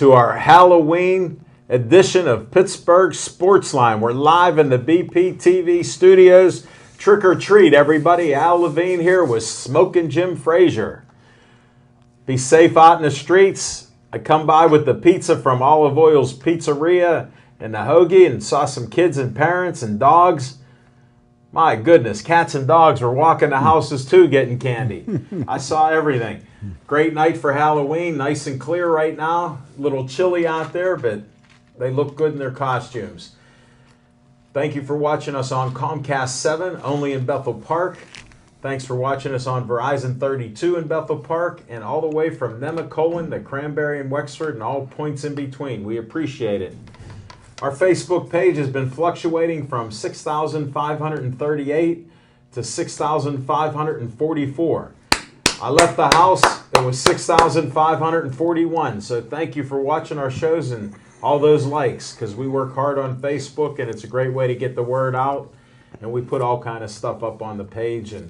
to our Halloween edition of Pittsburgh Sportsline. We're live in the BPTV studios. Trick or treat, everybody. Al Levine here with Smokin' Jim Frazier. Be safe out in the streets. I come by with the pizza from Olive Oil's Pizzeria and the hoagie and saw some kids and parents and dogs. My goodness, cats and dogs were walking the houses too getting candy. I saw everything. Great night for Halloween, nice and clear right now. A little chilly out there, but they look good in their costumes. Thank you for watching us on Comcast 7, only in Bethel Park. Thanks for watching us on Verizon 32 in Bethel Park, and all the way from Nemacolin to Cranberry and Wexford and all points in between. We appreciate it. Our Facebook page has been fluctuating from 6,538 to 6,544. I left the house, it was 6,541. So thank you for watching our shows and all those likes, because we work hard on Facebook and it's a great way to get the word out. And we put all kind of stuff up on the page and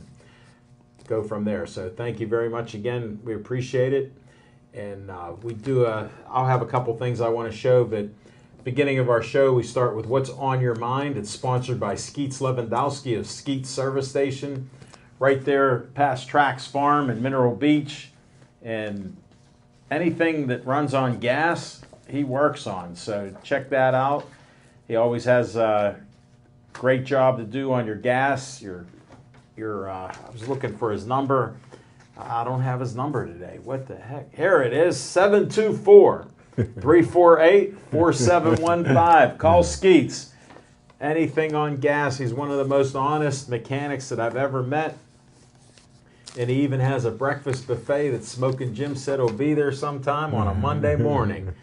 go from there. So thank you very much again. We appreciate it. And I'll have a couple things I want to show, but beginning of our show, we start with What's on Your Mind. It's sponsored by Skeets Lewandowski of Skeets Service Station, right there past Trax Farm in Mineral Beach. And anything that runs on gas, he works on. So check that out. He always has a great job to do on your gas. I was looking for his number. I don't have his number today. What the heck? Here it is, 724-348-4715. Call Skeets. Anything on gas. He's one of the most honest mechanics that I've ever met. And he even has a breakfast buffet that Smokin' Jim said will be there sometime on a Monday morning.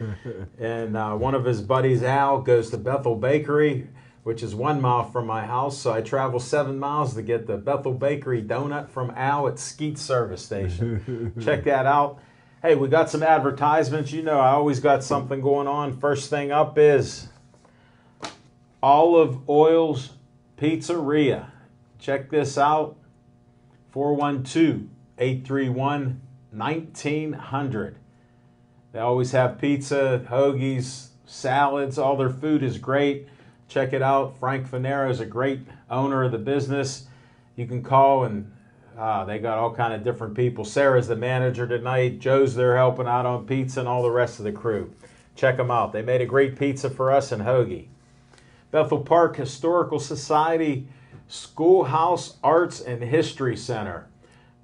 And one of his buddies, Al, goes to Bethel Bakery, which is 1 mile from my house. So I travel 7 miles to get the Bethel Bakery donut from Al at Skeets Service Station. Check that out. Hey, we got some advertisements. You know, I always got something going on. First thing up is Olive Oil's Pizzeria. Check this out. 412-831-1900. They always have pizza, hoagies, salads. All their food is great. Check it out. Frank Fanero is a great owner of the business. You can call, and they got all kind of different people. Sarah's the manager tonight. Joe's there helping out on pizza and all the rest of the crew. Check them out. They made a great pizza for us and hoagie. Bethel Park Historical Society Schoolhouse Arts and History Center.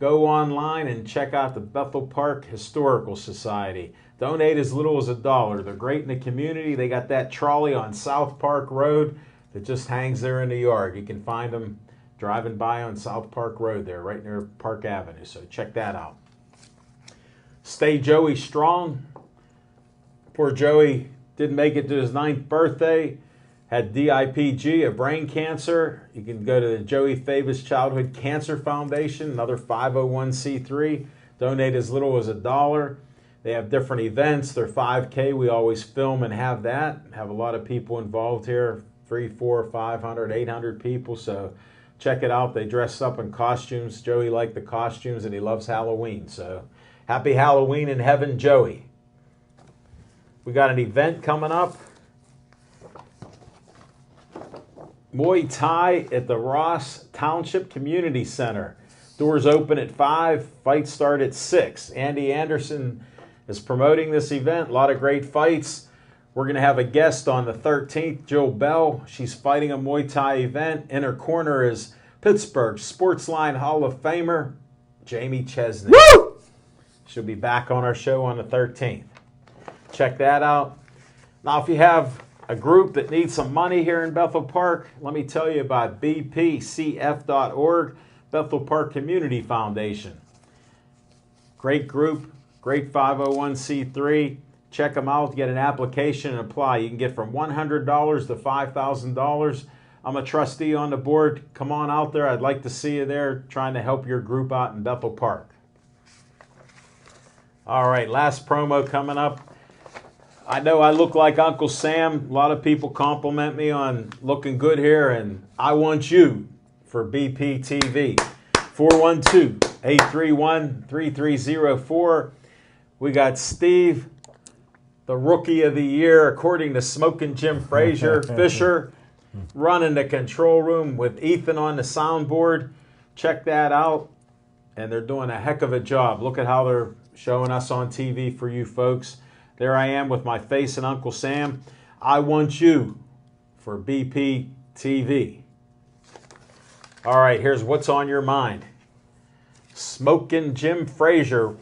Go online and check out the Bethel Park Historical Society. Donate as little as $1. They're great in the community. They got that trolley on South Park Road that just hangs there in the yard. You can find them driving by on South Park Road there, right near Park Avenue. So check that out. Stay Joey Strong. Poor Joey didn't make it to his 9th birthday. Had DIPG, a brain cancer. You can go to the Joey Favis Childhood Cancer Foundation, another 501c3. Donate as little as $1. They have different events. Their 5K, we always film and have that. Have a lot of people involved here, 300, 400, 500, 800 people. So check it out. They dress up in costumes. Joey liked the costumes, and he loves Halloween. So happy Halloween in heaven, Joey. We got an event coming up. Muay Thai at the Ross Township Community Center. Doors open at 5, fights start at 6. Andy Anderson is promoting this event. A lot of great fights. We're going to have a guest on the 13th, Jill Bell. She's fighting a Muay Thai event. In her corner is Pittsburgh Sportsline Hall of Famer, Jamie Chesney. Woo! She'll be back on our show on the 13th. Check that out. Now, if you have a group that needs some money here in Bethel Park, let me tell you about bpcf.org, Bethel Park Community Foundation. Great group, great 501c3. Check them out, get an application and apply. You can get from $100 to $5,000. I'm a trustee on the board. Come on out there. I'd like to see you there trying to help your group out in Bethel Park. All right, last promo coming up. I know I look like Uncle Sam. A lot of people compliment me on looking good here, and I want you for BPTV. 412-831-3304. We got Steve the Rookie of the Year, according to Smokin Jim Fisher, running the control room with Ethan on the soundboard. Check that out. And they're doing a heck of a job. Look at how they're showing us on TV for you folks. There I am with my face and Uncle Sam. I want you for BP TV. All right, here's what's on your mind. Smokin Jim Frazier,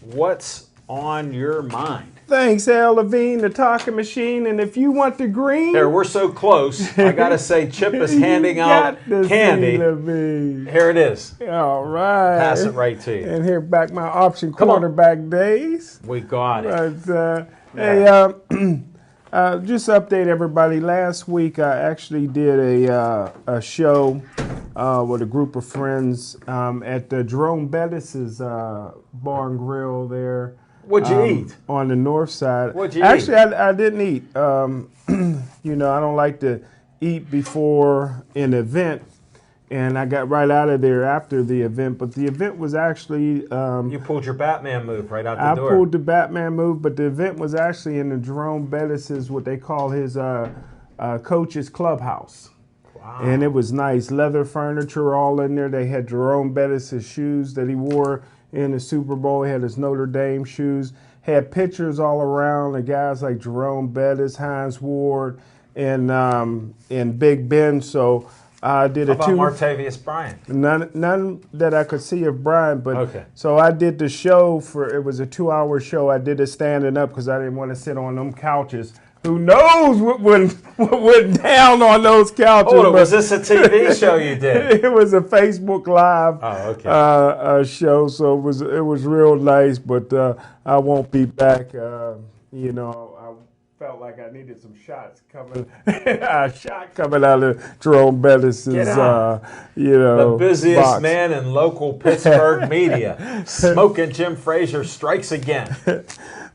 what's on your mind? Thanks, Al Levine, the talking machine. And if you want the green... There, we're so close. I got to say, Chip is handing out candy. Here it is. All right. Pass it right to you. And here back my option quarterback days. We got it. But, hey, just update everybody. Last week, I actually did a show with a group of friends at the Jerome Bettis's Bar and Grill there. What'd you eat? On the north side. What'd you eat? I didn't eat. You know, I don't like to eat before an event, and I got right out of there after the event. But the event was actually... you pulled your Batman move right out the door. I pulled the Batman move, but the event was actually in the Jerome Bettis's, what they call his coach's clubhouse. Wow. And it was nice. Leather furniture all in there. They had Jerome Bettis's shoes that he wore in the Super Bowl. He had his Notre Dame shoes. Had pictures all around of guys like Jerome Bettis, Hines Ward, and Big Ben. So I did How about Martavius Bryant? None that I could see of Bryant, but okay. So I did the show it was a 2-hour show. I did it standing up because I didn't want to sit on them couches. Who knows what went down on those couches? Oh, was this a TV show you did? It was a Facebook Live show, so it was real nice. But I won't be back. You know, I felt like I needed some shots coming. A shot coming out of Jerome Bettis's. You know, the busiest box. Man in local Pittsburgh media. Smokin Jim Frazier strikes again.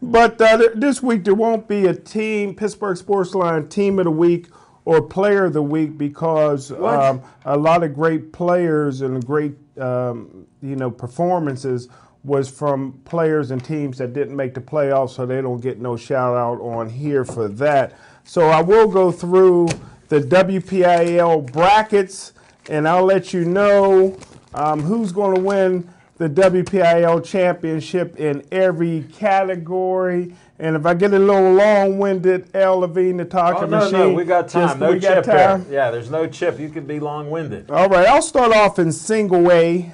But this week there won't be a Pittsburgh Sportsline Team of the Week or Player of the Week because a lot of great players and great performances was from players and teams that didn't make the playoffs, so they don't get no shout out on here for that. So I will go through the WPIAL brackets, and I'll let you know who's going to win the WPIAL championship in every category. And if I get a little long-winded, Al Levine, the talking machine. No, we got time. No chip there. Yeah, there's no chip. You can be long-winded. All right, I'll start off in single A.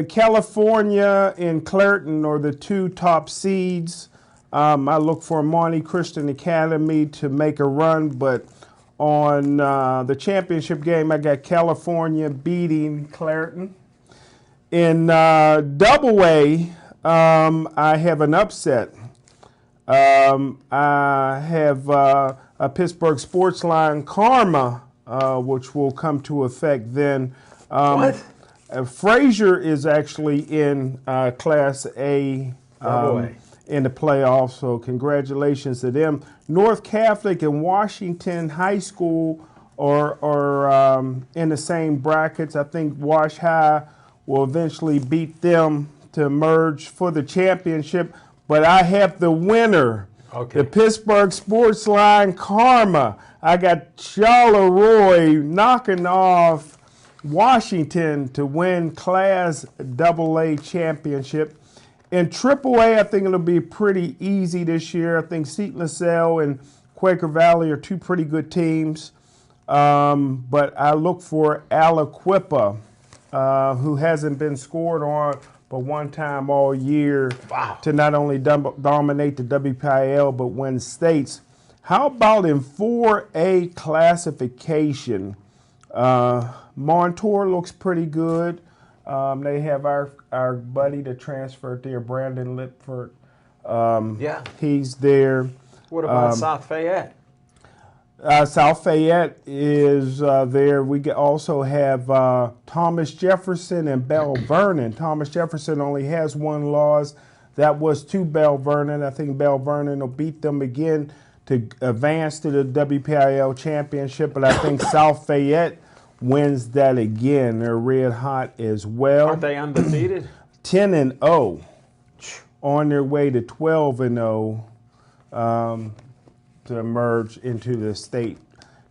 California and Clairton are the two top seeds. I look for Monty Christian Academy to make a run, but on the championship game, I got California beating Clairton. In double A, I have an upset. I have a Pittsburgh Sportsline Karma, which will come to effect then. What? Frazier is actually in Class A in the playoffs, so congratulations to them. North Catholic and Washington High School are in the same brackets. I think Wash High will eventually beat them to merge for the championship. But I have the winner, the Pittsburgh Sportsline Karma. I got Charleroi knocking off Washington to win Class AA championship. In AAA, I think it'll be pretty easy this year. I think Seton LaSalle and Quaker Valley are two pretty good teams. But I look for Aliquippa, who hasn't been scored on but one time all year, to not only dominate the WPIAL but win states. How about in 4A classification? Montour looks pretty good. They have our buddy that transferred there, Brandon Lipford. He's there. What about South Fayette? South Fayette is there. We also have Thomas Jefferson and Bell Vernon. Thomas Jefferson only has one loss. That was to Bell Vernon. I think Bell Vernon will beat them again to advance to the WPIAL championship, but I think South Fayette wins that again. They're red hot as well. Aren't they undefeated? 10-0. on their way to 12-0 to emerge into the state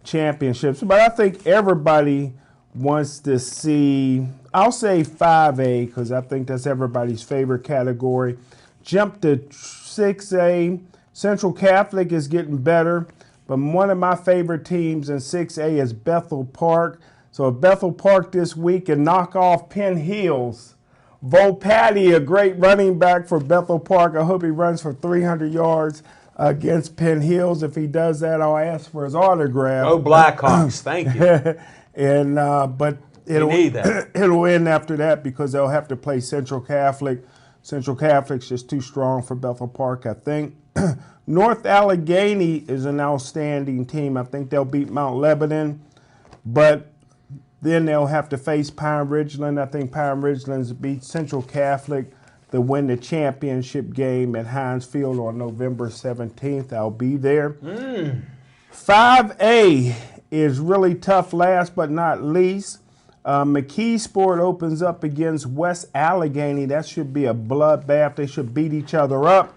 championships. But I think everybody wants to see, I'll say 5A, because I think that's everybody's favorite category. Jump to 6A. Central Catholic is getting better, but one of my favorite teams in 6A is Bethel Park. So if Bethel Park this week can knock off Penn Hills, Volpatti, a great running back for Bethel Park. I hope he runs for 300 yards against Penn Hills. If he does that, I'll ask for his autograph. Oh, Blackhawks, thank you. And but need that. It'll end after that because they'll have to play Central Catholic. Central Catholic's just too strong for Bethel Park, I think. North Allegheny is an outstanding team. I think they'll beat Mount Lebanon, but then they'll have to face Pine Ridgeland. I think Pine Ridgeland's beat Central Catholic to win the championship game at Heinz Field on November 17th. I'll be there. 5A is really tough, last but not least. McKeesport opens up against West Allegheny. That should be a bloodbath. They should beat each other up.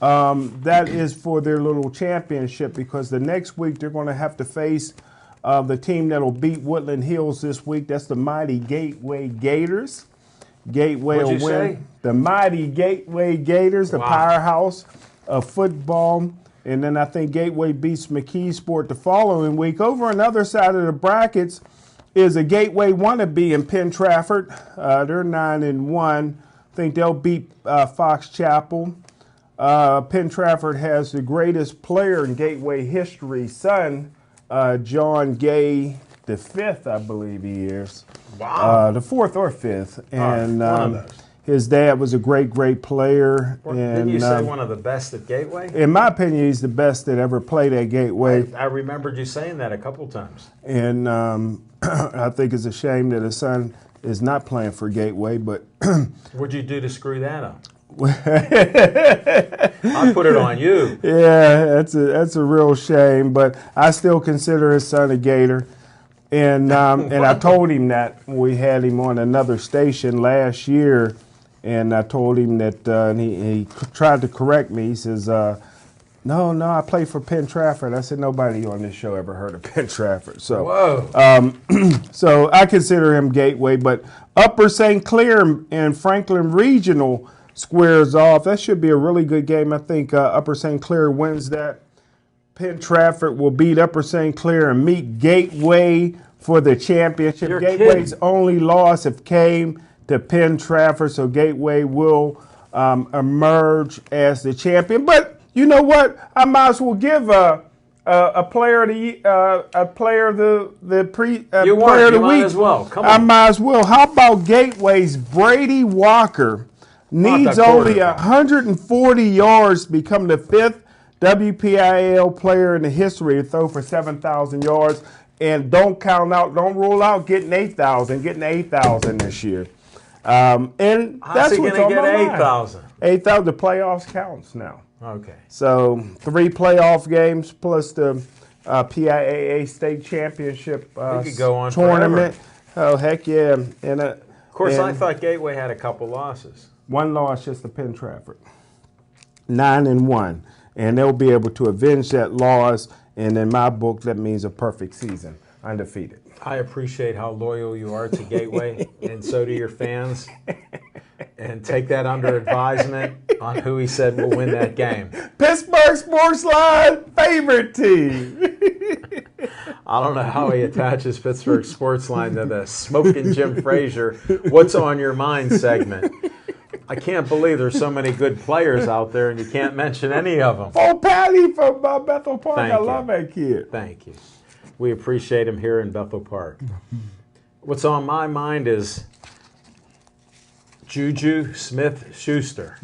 That is for their little championship because the next week they're going to have to face the team that will beat Woodland Hills this week. That's the mighty Gateway Gators. Gateway will win. Say? The mighty Gateway Gators, the powerhouse of football. And then I think Gateway beats McKeesport the following week. Over on the other side of the brackets is a Gateway wannabe in Penn Trafford. They're 9-1. I think they'll beat Fox Chapel. Penn Trafford has the greatest player in Gateway history, son, John Gay the fifth, I believe he is. Wow. The fourth or fifth. And one of those. His dad was a great player. Didn't you say one of the best at Gateway? In my opinion, he's the best that ever played at Gateway. I remembered you saying that a couple times. And I think it's a shame that his son is not playing for Gateway. But what'd you do to screw that up? I put it on you. Yeah, that's a real shame. But I still consider his son a Gator. And I told him that when we had him on another station last year, and I told him that, and he tried to correct me. He says, no, I play for Penn Trafford. I said, nobody on this show ever heard of Penn Trafford. So, whoa. So I consider him Gateway, but Upper St. Clair and Franklin Regional squares off. That should be a really good game. I think Upper St. Clair wins that. Penn Trafford will beat Upper St. Clair and meet Gateway for the championship. You're Gateway's kidding. only loss came to Penn Trafford, so Gateway will emerge as the champion. But you know what? I might as well give a player of the week. Might as well. Come on. I might as well. How about Gateway's Brady Walker? Needs only 140 yards to become the fifth WPIAL player in the history to throw for 7,000 yards. And don't rule out getting 8,000 this year. And that's what's on my mind. 8,000? 8,000. The playoffs counts now. Okay. So 3 playoff games plus the PIAA state championship could go on tournament. forever. Oh, heck yeah. And, Of course, I thought Gateway had a couple losses. One loss just to Penn Trafford. 9-1. And they'll be able to avenge that loss. And in my book, that means a perfect season, undefeated. I appreciate how loyal you are to Gateway, and so do your fans. And take that under advisement on who he said will win that game. Pittsburgh Sportsline, favorite team. I don't know how he attaches Pittsburgh Sportsline to the Smokin' Jim Frazier, What's on Your Mind segment. I can't believe there's so many good players out there and you can't mention any of them. Oh, Patty from Bethel Park. Thank I you. love that kid. Thank you. We appreciate him here in Bethel Park. What's on my mind is Juju Smith-Schuster.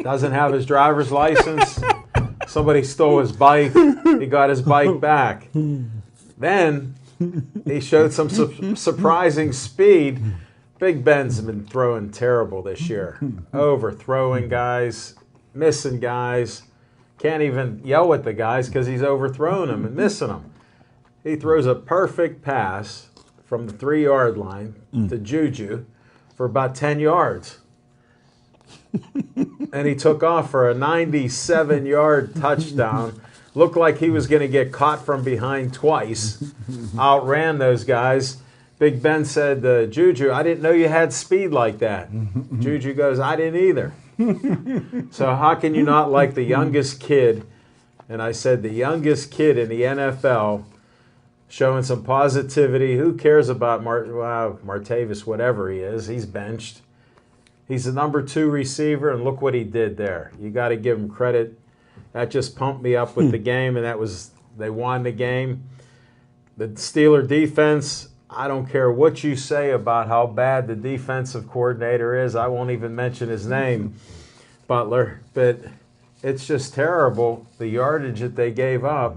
Doesn't have his driver's license. Somebody stole his bike. He got his bike back. Then he showed some surprising speed. Big Ben's been throwing terrible this year. Overthrowing guys, missing guys. Can't even yell at the guys because he's overthrowing them and missing them. He throws a perfect pass from the 3-yard line to Juju for about 10 yards. and he took off for a 97-yard touchdown. Looked like he was going to get caught from behind twice. Outran those guys. Big Ben said, Juju, I didn't know you had speed like that. Juju goes, I didn't either. So how can you not like the youngest kid? And I said, the youngest kid in the NFL showing some positivity. Who cares about Martavis, whatever he is? He's benched. He's the number 2 receiver, and look what he did there. You got to give him credit. That just pumped me up with the game, and they won the game. The Steeler defense, I don't care what you say about how bad the defensive coordinator is. I won't even mention his name, Butler. But it's just terrible, the yardage that they gave up.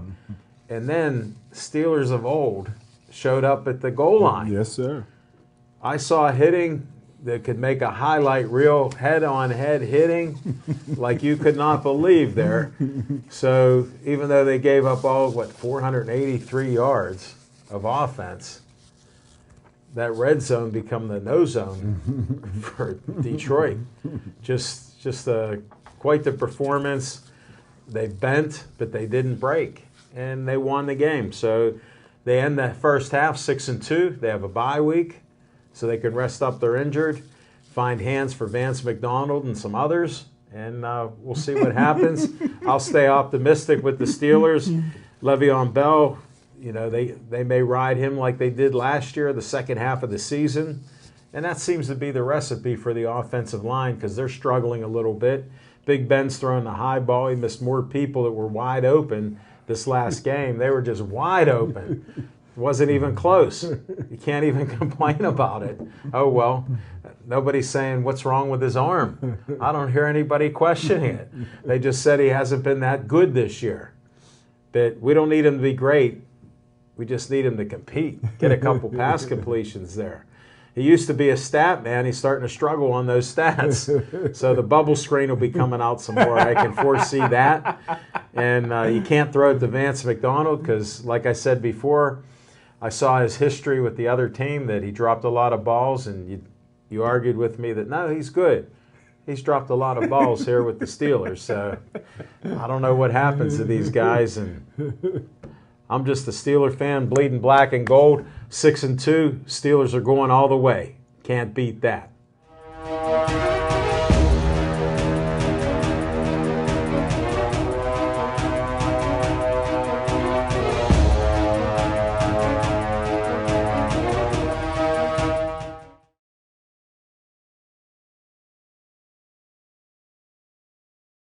And then Steelers of old showed up at the goal line. Yes, sir. I saw hitting that could make a highlight reel, head-on-head hitting like you could not believe there. So even though they gave up 483 yards of offense, that red zone become the no zone for Detroit. Just quite the performance. They bent, but they didn't break, and they won the game. So they end the first half 6-2. They have a bye week, so they can rest up their injured, find hands for Vance McDonald and some others, and we'll see what happens. I'll stay optimistic with the Steelers. Le'Veon Bell, they may ride him like they did last year, the second half of the season. And that seems to be the recipe for the offensive line because they're struggling a little bit. Big Ben's throwing the high ball. He missed more people that were wide open this last game. They were just wide open. It wasn't even close. You can't even complain about it. Oh, well, nobody's saying what's wrong with his arm. I don't hear anybody questioning it. They just said he hasn't been that good this year. But we don't need him to be great. We just need him to compete, get a couple pass completions there. He used to be a stat man. He's starting to struggle on those stats. So the bubble screen will be coming out some more. I can foresee that. And you can't throw it to Vance McDonald because, like I said before, I saw his history with the other team that he dropped a lot of balls, and you argued with me that, no, he's good. He's dropped a lot of balls here with the Steelers. So I don't know what happens to these guys. And I'm just a Steeler fan, bleeding black and gold. 6-2, Steelers are going all the way. Can't beat that.